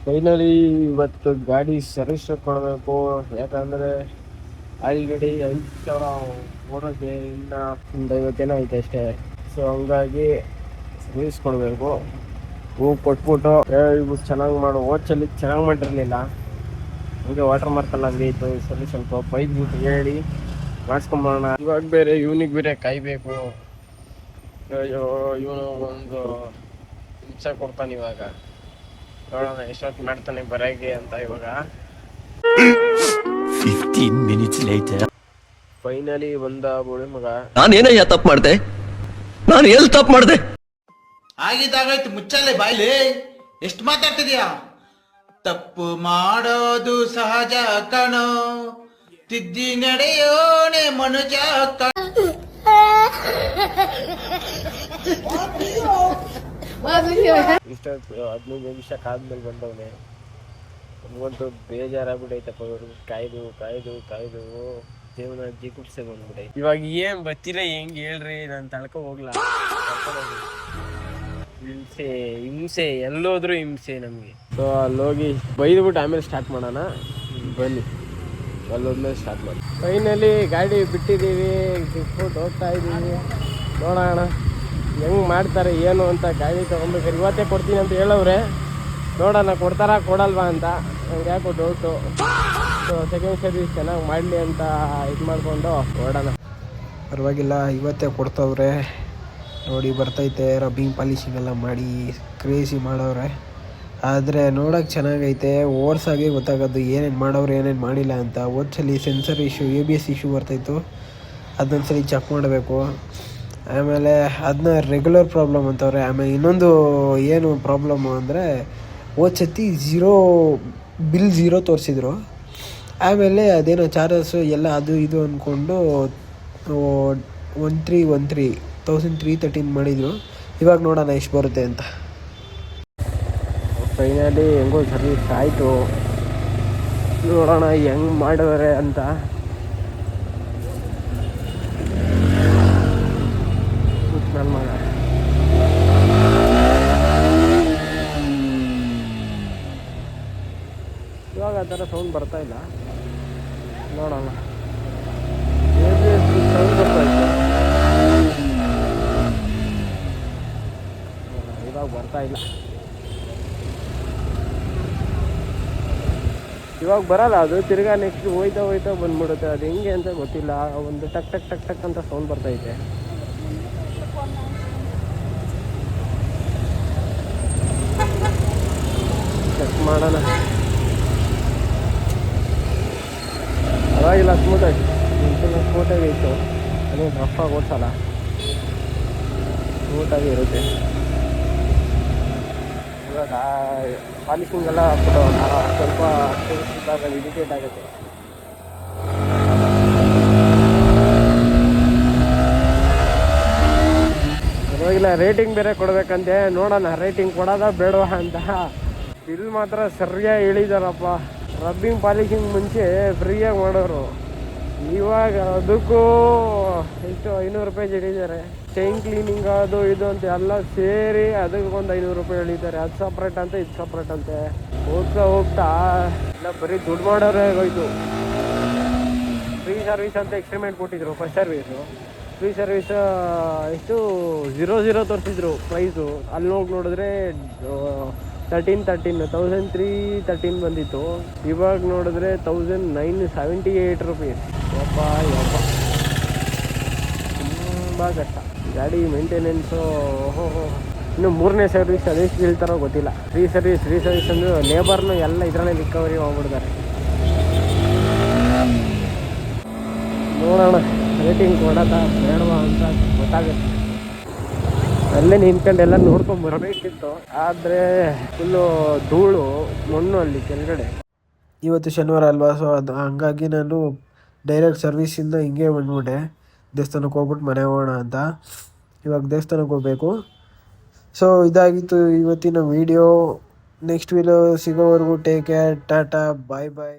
Finally ಇವತ್ತು ಗಾಡಿ service ಕೊಡಬೇಕು. ಯಾಕಂದರೆ ಆಲ್ರೆಡಿ 5,000 ಓಡೋಕ್ಕೆ ಇನ್ನು ಒಂದು 50 ಏನೋ ಐತೆ ಅಷ್ಟೇ. ಸೊ ಹಂಗಾಗಿ ಸರ್ವಿಸ್ ಕೊಡಬೇಕು. ಹೋಗಿ ಕೊಟ್ಬಿಟ್ಟು ಹೇಳ್ಬಿಟ್ಟು ಚೆನ್ನಾಗಿ ಮಾಡು. ವಾಚಲ್ಲಿ ಚೆನ್ನಾಗಿ ಮಾಡಿರಲಿಲ್ಲ, ಹಂಗೆ ವಾಟರ್ ಮಾರ್ಕಲ್ಲ ಹಂಗೆ ಇತ್ತು. ಸರಿ ಸ್ವಲ್ಪ ಬೈದ್ಬಿಟ್ಟು ಹೇಳಿ ಮಾಡಿಸ್ಕೊಂಬರೋಣ. ಇವಾಗ ಬೇರೆ ಇವನಿಗೆ ಬೇರೆ ಕಾಯಬೇಕು. ಇವನು ಒಂದು ಹಿಂಸೆ ಕೊಡ್ತಾನೆ. ಇವಾಗ ನೋಡೋಣ ಎಷ್ಟೊತ್ತು ಮಾಡ್ತಾನೆ ಬರೋಕ್ಕೆ ಅಂತ. ಇವಾಗ 15 minutes later. ಫೈನಲಿ ಬಂದ ಬೋಳಿ ಮಗ. ನಾನೇನಯ್ಯ ತಪ್ಪು ಮಾಡ್ದೆ? ನಾನು ಎಲ್ಲಿ ತಪ್ಪು ಮಾಡ್ದೆ? ಆಗಿದ್ದಾಗಾಯ್ತು, ಮುಚ್ಚಲ್ಲೇ ಬಾಯ್ಲಿ. ಎಷ್ಟು ಮಾತಾಡ್ತಿದ್ಯಾ? ತಪ್ಪು ಮಾಡೋದು ಸಹಜ ಕಣೋ, ತಿದ್ದಿ ನಡೆಯೋಣೆ ಮನುಜ ಇಷ್ಟೊತ್ತು 15 ನಿಮಿಷ ಕಾದ್ಮೇಲೆ ಬಂದವನೆ. ನಮಗಂತೂ ಬೇಜಾರಾಗ್ಬಿಟ್ಟೈತಪ್ಪ. ಇವ್ರಿಗೆ ಕಾಯ್ದು ಕಾಯ್ದು ಕಾಯ್ದು ಜೀವನ ಜಿಗುಪ್ಸೆ ಬಂದ್ಬಿಟ್ಟೈತೆ. ಇವಾಗ ಏನ್ ಬರ್ತೀರ ಹೆಂಗ್ ಹೇಳ್ರಿ, ನಾನು ತಳ್ಕೊ ಹೋಗ್ಲಾ? ಹಿಂಸೆ ಹಿಂಸೆ, ಎಲ್ಲೋದ್ರೂ ಹಿಂಸೆ ನಮಗೆ. ಸೊ ಅಲ್ಲೋಗಿ ಬೈದ್ಬಿಟ್ಟು ಆಮೇಲೆ ಸ್ಟಾರ್ಟ್ ಮಾಡೋಣ ಬನ್ನಿ. ಅಲ್ಲೋದ್ಮೇಲೆ ಸ್ಟಾರ್ಟ್ ಮಾಡಿ. ಫೈನಲಿ ಗಾಡಿ ಬಿಟ್ಟಿದ್ದೀವಿ, ಬಿಟ್ಬಿಟ್ಟು ಹೋಗ್ತಾ ಇದ್ದೀವಿ. ನೋಡೋಣ ಹೆಂಗೆ ಮಾಡ್ತಾರೆ ಏನು ಅಂತ. ಗಾಡಿ ತೊಗೊಬೇಕಾರೆ ಇವತ್ತೇ ಕೊಡ್ತೀನಿ ಅಂತ ಹೇಳವ್ರೆ. ನೋಡೋಣ ಕೊಡ್ತಾರಾ ಕೊಡಲ್ವಾ ಅಂತ. ನಂಗೆ ಯಾಕೋ ಡೌಟು. ಸೊ ಸೆಕೆಂಡ್ ಸರ್ವಿಸ್ ಚೆನ್ನಾಗಿ ಮಾಡಲಿ ಅಂತ ಇದು ಮಾಡಿಕೊಂಡು ಹೊರಡೋಣ. ಪರವಾಗಿಲ್ಲ, ಇವತ್ತೇ ಕೊಡ್ತವ್ರೆ. ನೋಡಿ ಬರ್ತೈತೆ, ರಬ್ಬಿಂಗ್ ಪಾಲಿಶಿಂಗ್ ಎಲ್ಲ ಮಾಡಿ ಕ್ರೇಜಿ ಮಾಡವ್ರೆ. ಆದರೆ ನೋಡೋಕೆ ಚೆನ್ನಾಗೈತೆ. ಓರ್ಸಾಗೆ ಗೊತ್ತಾಗೋದು ಏನೇನು ಮಾಡವ್ರೆ ಏನೇನು ಮಾಡಿಲ್ಲ ಅಂತ. ಓದ್ಸಲಿ ಸೆನ್ಸರ್ ಇಶ್ಯೂ, ABS ಇಶ್ಯೂ ಬರ್ತಾಯಿತ್ತು, ಅದೊಂದ್ಸಲಿ ಚೆಕ್ ಮಾಡಬೇಕು. ಆಮೇಲೆ ಅದನ್ನ ರೆಗ್ಯುಲರ್ ಪ್ರಾಬ್ಲಮ್ ಅಂತವ್ರೆ. ಆಮೇಲೆ ಇನ್ನೊಂದು ಏನು ಪ್ರಾಬ್ಲಮ್ಮು ಅಂದರೆ ಓದ್ಸತಿ ಬಿಲ್ ಝೀರೋ ತೋರಿಸಿದ್ರು. ಆಮೇಲೆ ಅದೇನೋ ಚಾರ್ಜಸ್ಸು ಎಲ್ಲ ಅದು ಇದು ಅಂದ್ಕೊಂಡು 1313 ಮಾಡಿದರು. ಇವಾಗ ನೋಡೋಣ ಎಷ್ಟು ಬರುತ್ತೆ ಅಂತ. ಫೈನಲಿ ಹೆಂಗೋ ಸರ್ವಿಸ್ ಆಯಿತು. ನೋಡೋಣ ಹೆಂಗೆ ಮಾಡಿದ್ರೆ ಅಂತ. ನನ್ನ ಮಗ ಇವಾಗ ಆ ಥರ ಸೌಂಡ್ ಬರ್ತಾ ಇಲ್ಲ. ನೋಡೋಣ. ಸೌಂಡ್ ಬರ್ತಾಯಿತ್ತು, ಇವಾಗ ಬರ್ತಾ ಇಲ್ಲ. ಇವಾಗ ಬರಲ್ಲ ಅದು. ತಿರ್ಗಾ ನೆಕ್ಸ್ಟ್ ಹೋಯ್ತಾ ಹೋಯ್ತಾ ಬಂದ್ಬಿಡುತ್ತೆ. ಅದು ಹೆಂಗೆ ಅಂತ ಗೊತ್ತಿಲ್ಲ. ಒಂದು ಟಕ್ ಟಕ್ ಟಕ್ ಟಕ್ ಅಂತ ಸೌಂಡ್ ಬರ್ತೈತೆ. ಚೆಕ್ ಮಾಡೋಣ. ಪರವಾಗಿಲ್ಲ, ಸ್ಮೂತಾಗಿ ಸ್ಮೂತಾಗಿ ಇತ್ತು. ಅದೇ ರಫಾಗಿ ಓಡಿಸಲ್ಲ, ಸ್ಮೂತಾಗಿ ಇರುತ್ತೆ. ಇವಾಗ ಪಾಲಿಶಿಂಗ್ ಎಲ್ಲ ಸ್ವಲ್ಪ ಇರಿಟೇಟ್ ಆಗುತ್ತೆ. ಪರವಾಗಿಲ್ಲ, ರೇಟಿಂಗ್ ಬೇರೆ ಕೊಡ್ಬೇಕಂತೆ. ನೋಡೋಣ ರೇಟಿಂಗ್ ಕೊಡೋದ ಬೇಡವಾ ಅಂತ. ಬಿಲ್ ಮಾತ್ರ ಸರಿಯಾಗಿ ಹೇಳಿದಾರಪ್ಪ. ರಬ್ಬಿಂಗ್ ಪಾಲಿಶಿಂಗ್ ಮುಂಚೆ ಫ್ರೀಯಾಗಿ ಮಾಡೋರು, ಇವಾಗ ಅದಕ್ಕೂ ಎಷ್ಟು 500 ರೂಪಾಯಿ ಹೇಳಿದ್ದಾರೆ. ಚೈನ್ ಕ್ಲೀನಿಂಗ್ ಅದು ಇದು ಅಂತ ಎಲ್ಲ ಸೇರಿ ಅದಕ್ಕೆ ಒಂದು 500 ರೂಪಾಯಿ ಹೇಳಿದ್ದಾರೆ. ಅದು ಸಪ್ರೇಟ್ ಅಂತ ಇದು ಸಪ್ರೇಟ್ ಅಂತೆ. ಹೋಗ್ತಾ ಎಲ್ಲ ಬರೀ ದುಡ್ಡು ಮಾಡೋರೇ ಆಗೋಯ್ತು. ಫ್ರೀ ಸರ್ವಿಸ್ ಅಂತ ಎಕ್ಸ್ಪೆರಿಮೆಂಟ್ ಕೊಟ್ಟಿದ್ರು. ಫಸ್ಟ್ ಸರ್ವೀಸು ಫ್ರೀ ಸರ್ವಿಸ್ ಎಷ್ಟು 00 ತೋರಿಸಿದ್ರು ಪ್ರೈಸು. ಅಲ್ಲಿ ಹೋಗಿ ನೋಡಿದ್ರೆ 1313 ಬಂದಿತ್ತು. ಇವಾಗ ನೋಡಿದ್ರೆ 1978 ರೂಪೀಸ್. ಯಪ್ಪ ತುಂಬ ಕಷ್ಟ ಗಾಡಿ ಮೇಂಟೆನೆನ್ಸು. ಇನ್ನು 3ನೇ ಸರ್ವಿಸ್ ಅದೆಷ್ಟು ಬೀಳ್ತಾರೋ ಗೊತ್ತಿಲ್ಲ. ಫ್ರೀ ಸರ್ವಿಸ್ ಅಂದರೆ ಲೇಬರ್ನು ಎಲ್ಲ ಇದರಲ್ಲೇ ರಿಕವರಿ ಹೋಗ್ಬಿಡ್ತಾರೆ. ನೋಡೋಣ ರೇಟಿಂಗ್ ಕೊಡೋದ ಬೇಡವಾ ಅಂತ ಗೊತ್ತಾಗುತ್ತೆ. ಅಲ್ಲೇ ನಿಂತ್ಕೊಂಡು ಎಲ್ಲ ನೋಡ್ಕೊಂಬರ್ಬೇಕಿತ್ತು, ಆದರೆ ಫುಲ್ಲು ಧೂಳು ಮಣ್ಣು ಅಲ್ಲಿ ಕೆಳಗಡೆ. ಇವತ್ತು ಶನಿವಾರ ಅಲ್ವಾ, ಸೊ ಅದು ಹಂಗಾಗಿ ನಾನು ಡೈರೆಕ್ಟ್ ಸರ್ವಿಸಿಂದ ಹಿಂಗೆ ಬಂದ್ಬಿಟ್ಟೆ. ದೇವಸ್ಥಾನಕ್ಕೆ ಹೋಗ್ಬಿಟ್ಟು ಮನೆ ಹೋಗೋಣ ಅಂತ. ಇವಾಗ ದೇವಸ್ಥಾನಕ್ಕೆ ಹೋಗಬೇಕು. ಸೊ ಇದಾಗಿತ್ತು ಇವತ್ತಿನ ವೀಡಿಯೋ. ನೆಕ್ಸ್ಟ್ ವೀಡಿಯೋ ಸಿಗೋವರೆಗೂ ಟೇಕ್ ಕೇರ್, ಟಾಟಾ, ಬಾಯ್ ಬಾಯ್.